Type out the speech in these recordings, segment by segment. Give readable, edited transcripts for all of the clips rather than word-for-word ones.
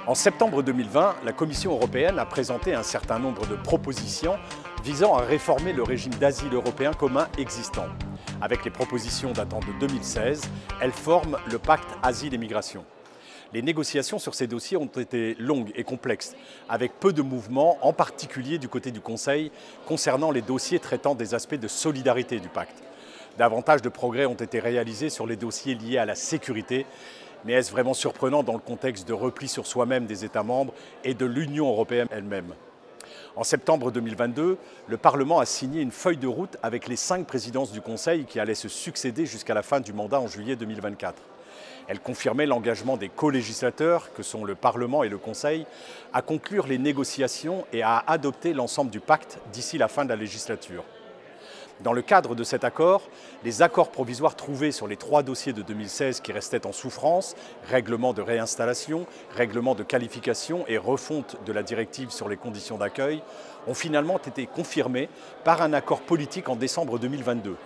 En septembre 2020, la Commission européenne a présenté un certain nombre de propositions visant à réformer le régime d'asile européen commun existant. Avec les propositions datant de 2016, elles forment le pacte Asile et Migration. Les négociations sur ces dossiers ont été longues et complexes, avec peu de mouvements, en particulier du côté du Conseil, concernant les dossiers traitant des aspects de solidarité du pacte. Davantage de progrès ont été réalisés sur les dossiers liés à la sécurité, mais est-ce vraiment surprenant dans le contexte de repli sur soi-même des États membres et de l'Union européenne elle-même? En septembre 2022, le Parlement a signé une feuille de route avec les 5 présidences du Conseil qui allaient se succéder jusqu'à la fin du mandat en juillet 2024. Elle confirmait l'engagement des co-législateurs, que sont le Parlement et le Conseil, à conclure les négociations et à adopter l'ensemble du pacte d'ici la fin de la législature. Dans le cadre de cet accord, les accords provisoires trouvés sur les 3 dossiers de 2016 qui restaient en souffrance, règlement de réinstallation, règlement de qualification et refonte de la directive sur les conditions d'accueil, ont finalement été confirmés par un accord politique en décembre 2022.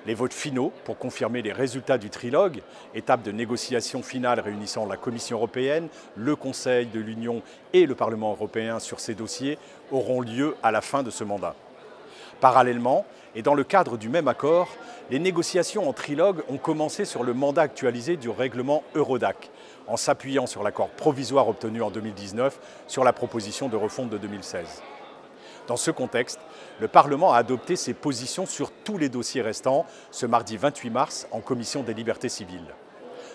Les votes finaux pour confirmer les résultats du trilogue, étape de négociation finale réunissant la Commission européenne, le Conseil de l'Union et le Parlement européen sur ces dossiers, auront lieu à la fin de ce mandat. Parallèlement, et dans le cadre du même accord, les négociations en trilogue ont commencé sur le mandat actualisé du règlement Eurodac, en s'appuyant sur l'accord provisoire obtenu en 2019 sur la proposition de refonte de 2016. Dans ce contexte, le Parlement a adopté ses positions sur tous les dossiers restants ce mardi 28 mars en commission des libertés civiles.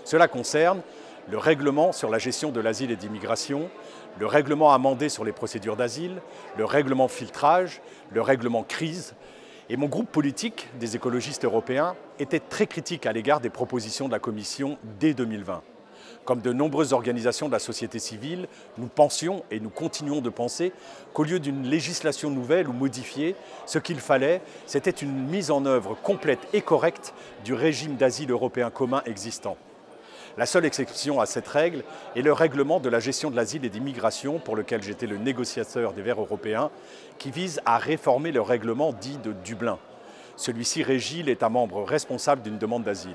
Cela concerne le règlement sur la gestion de l'asile et d'immigration, le règlement amendé sur les procédures d'asile, le règlement filtrage, le règlement crise. Et mon groupe politique des écologistes européens était très critique à l'égard des propositions de la Commission dès 2020. Comme de nombreuses organisations de la société civile, nous pensions et nous continuons de penser qu'au lieu d'une législation nouvelle ou modifiée, ce qu'il fallait, c'était une mise en œuvre complète et correcte du régime d'asile européen commun existant. La seule exception à cette règle est le règlement de la gestion de l'asile et des migrations, pour lequel j'étais le négociateur des Verts européens, qui vise à réformer le règlement dit de Dublin. Celui-ci régit l'État membre responsable d'une demande d'asile.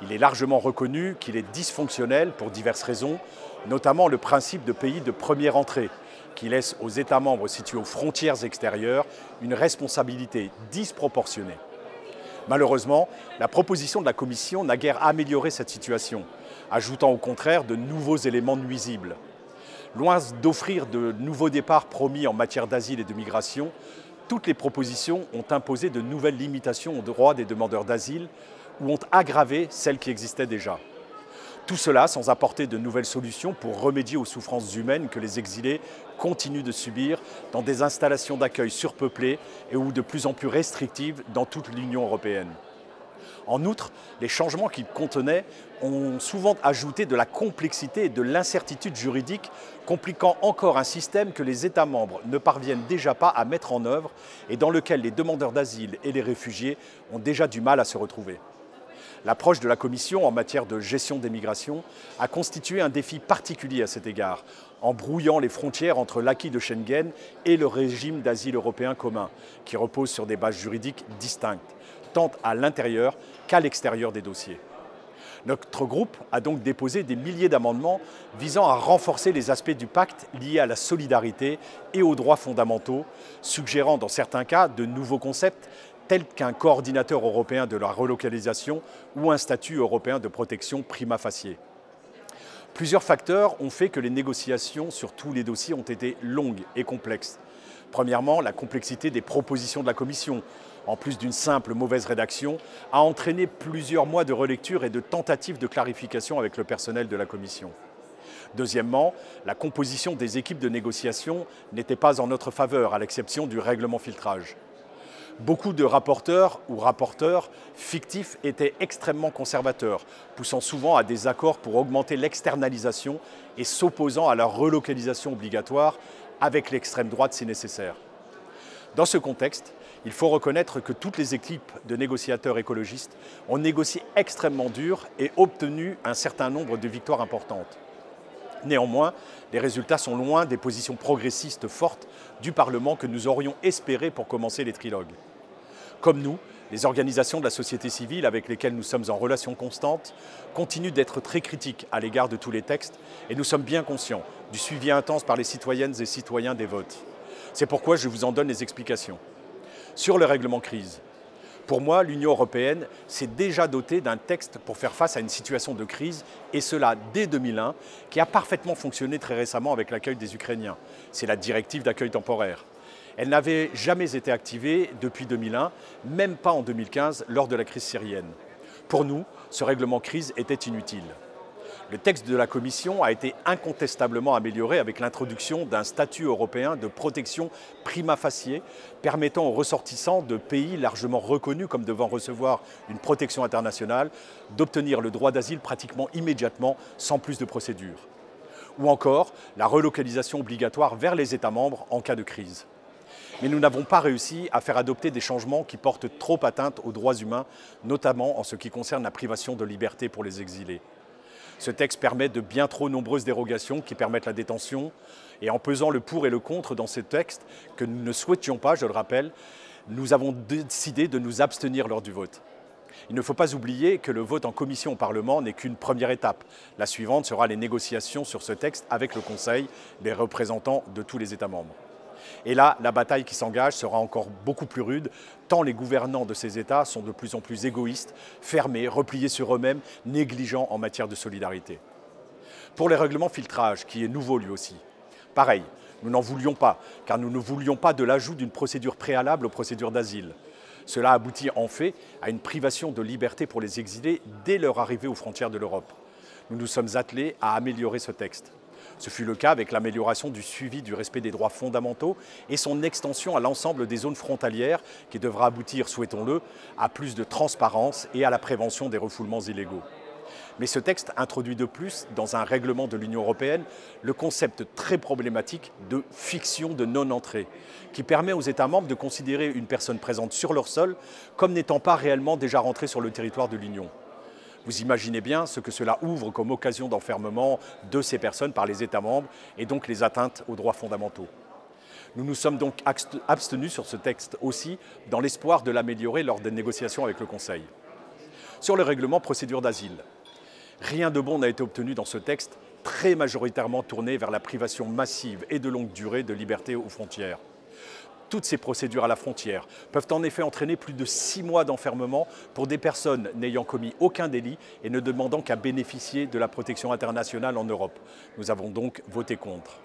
Il est largement reconnu qu'il est dysfonctionnel pour diverses raisons, notamment le principe de pays de première entrée, qui laisse aux États membres situés aux frontières extérieures une responsabilité disproportionnée. Malheureusement, la proposition de la Commission n'a guère amélioré cette situation, ajoutant au contraire de nouveaux éléments nuisibles. Loin d'offrir de nouveaux départs promis en matière d'asile et de migration, toutes les propositions ont imposé de nouvelles limitations aux droits des demandeurs d'asile ou ont aggravé celles qui existaient déjà. Tout cela sans apporter de nouvelles solutions pour remédier aux souffrances humaines que les exilés continuent de subir dans des installations d'accueil surpeuplées et ou de plus en plus restrictives dans toute l'Union européenne. En outre, les changements qu'ils contenaient ont souvent ajouté de la complexité et de l'incertitude juridique, compliquant encore un système que les États membres ne parviennent déjà pas à mettre en œuvre et dans lequel les demandeurs d'asile et les réfugiés ont déjà du mal à se retrouver. L'approche de la Commission en matière de gestion des migrations a constitué un défi particulier à cet égard, en brouillant les frontières entre l'acquis de Schengen et le régime d'asile européen commun, qui repose sur des bases juridiques distinctes, tant à l'intérieur qu'à l'extérieur des dossiers. Notre groupe a donc déposé des milliers d'amendements visant à renforcer les aspects du pacte liés à la solidarité et aux droits fondamentaux, suggérant dans certains cas de nouveaux concepts tels qu'un coordinateur européen de la relocalisation ou un statut européen de protection prima facie. Plusieurs facteurs ont fait que les négociations sur tous les dossiers ont été longues et complexes. Premièrement, la complexité des propositions de la Commission, en plus d'une simple mauvaise rédaction, a entraîné plusieurs mois de relecture et de tentatives de clarification avec le personnel de la Commission. Deuxièmement, la composition des équipes de négociation n'était pas en notre faveur, à l'exception du règlement filtrage. Beaucoup de rapporteurs ou rapporteurs fictifs étaient extrêmement conservateurs, poussant souvent à des accords pour augmenter l'externalisation et s'opposant à la relocalisation obligatoire avec l'extrême droite si nécessaire. Dans ce contexte, il faut reconnaître que toutes les équipes de négociateurs écologistes ont négocié extrêmement dur et obtenu un certain nombre de victoires importantes. Néanmoins, les résultats sont loin des positions progressistes fortes du Parlement que nous aurions espérées pour commencer les trilogues. Comme nous, Les organisations de la société civile avec lesquelles nous sommes en relation constante continuent d'être très critiques à l'égard de tous les textes et nous sommes bien conscients du suivi intense par les citoyennes et citoyens des votes. C'est pourquoi je vous en donne les explications. Sur le règlement crise, pour moi, l'Union européenne s'est déjà dotée d'un texte pour faire face à une situation de crise, et cela dès 2001, qui a parfaitement fonctionné très récemment avec l'accueil des Ukrainiens. C'est la directive d'accueil temporaire. Elle n'avait jamais été activée depuis 2001, même pas en 2015, lors de la crise syrienne. Pour nous, ce règlement crise était inutile. Le texte de la Commission a été incontestablement amélioré avec l'introduction d'un statut européen de protection prima facie, permettant aux ressortissants de pays largement reconnus comme devant recevoir une protection internationale d'obtenir le droit d'asile pratiquement immédiatement, sans plus de procédure. Ou encore la relocalisation obligatoire vers les États membres en cas de crise. Mais nous n'avons pas réussi à faire adopter des changements qui portent trop atteinte aux droits humains, notamment en ce qui concerne la privation de liberté pour les exilés. Ce texte permet de bien trop nombreuses dérogations qui permettent la détention. Et en pesant le pour et le contre dans ce texte, que nous ne souhaitions pas, je le rappelle, nous avons décidé de nous abstenir lors du vote. Il ne faut pas oublier que le vote en commission au Parlement n'est qu'une première étape. La suivante sera les négociations sur ce texte avec le Conseil, les représentants de tous les États membres. Et là, la bataille qui s'engage sera encore beaucoup plus rude, tant les gouvernants de ces États sont de plus en plus égoïstes, fermés, repliés sur eux-mêmes, négligents en matière de solidarité. Pour les règlements filtrage, qui est nouveau lui aussi, pareil, nous n'en voulions pas, car nous ne voulions pas de l'ajout d'une procédure préalable aux procédures d'asile. Cela aboutit en fait à une privation de liberté pour les exilés dès leur arrivée aux frontières de l'Europe. Nous nous sommes attelés à améliorer ce texte. Ce fut le cas avec l'amélioration du suivi du respect des droits fondamentaux et son extension à l'ensemble des zones frontalières qui devra aboutir, souhaitons-le, à plus de transparence et à la prévention des refoulements illégaux. Mais ce texte introduit de plus, dans un règlement de l'Union européenne, le concept très problématique de fiction de non-entrée, qui permet aux États membres de considérer une personne présente sur leur sol comme n'étant pas réellement déjà rentrée sur le territoire de l'Union. Vous imaginez bien ce que cela ouvre comme occasion d'enfermement de ces personnes par les États membres et donc les atteintes aux droits fondamentaux. Nous nous sommes donc abstenus sur ce texte aussi dans l'espoir de l'améliorer lors des négociations avec le Conseil. Sur le règlement procédure d'asile, rien de bon n'a été obtenu dans ce texte, très majoritairement tourné vers la privation massive et de longue durée de liberté aux frontières. Toutes ces procédures à la frontière peuvent en effet entraîner plus de 6 mois d'enfermement pour des personnes n'ayant commis aucun délit et ne demandant qu'à bénéficier de la protection internationale en Europe. Nous avons donc voté contre.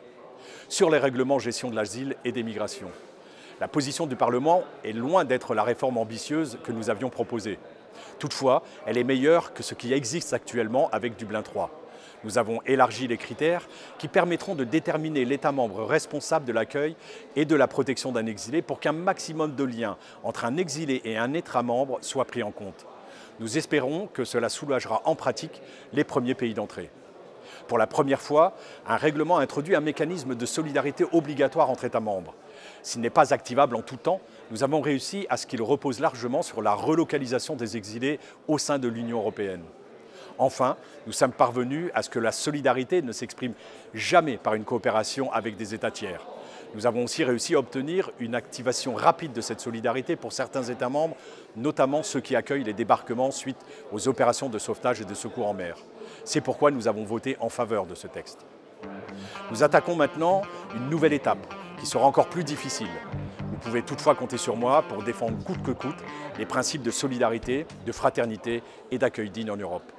Sur les règlements gestion de l'asile et des migrations, la position du Parlement est loin d'être la réforme ambitieuse que nous avions proposée. Toutefois, elle est meilleure que ce qui existe actuellement avec Dublin III. Nous avons élargi les critères qui permettront de déterminer l'État membre responsable de l'accueil et de la protection d'un exilé pour qu'un maximum de liens entre un exilé et un État membre soient pris en compte. Nous espérons que cela soulagera en pratique les premiers pays d'entrée. Pour la première fois, un règlement introduit un mécanisme de solidarité obligatoire entre États membres. S'il n'est pas activable en tout temps, nous avons réussi à ce qu'il repose largement sur la relocalisation des exilés au sein de l'Union européenne. Enfin, nous sommes parvenus à ce que la solidarité ne s'exprime jamais par une coopération avec des États tiers. Nous avons aussi réussi à obtenir une activation rapide de cette solidarité pour certains États membres, notamment ceux qui accueillent les débarquements suite aux opérations de sauvetage et de secours en mer. C'est pourquoi nous avons voté en faveur de ce texte. Nous attaquons maintenant une nouvelle étape qui sera encore plus difficile. Vous pouvez toutefois compter sur moi pour défendre coûte que coûte les principes de solidarité, de fraternité et d'accueil digne en Europe.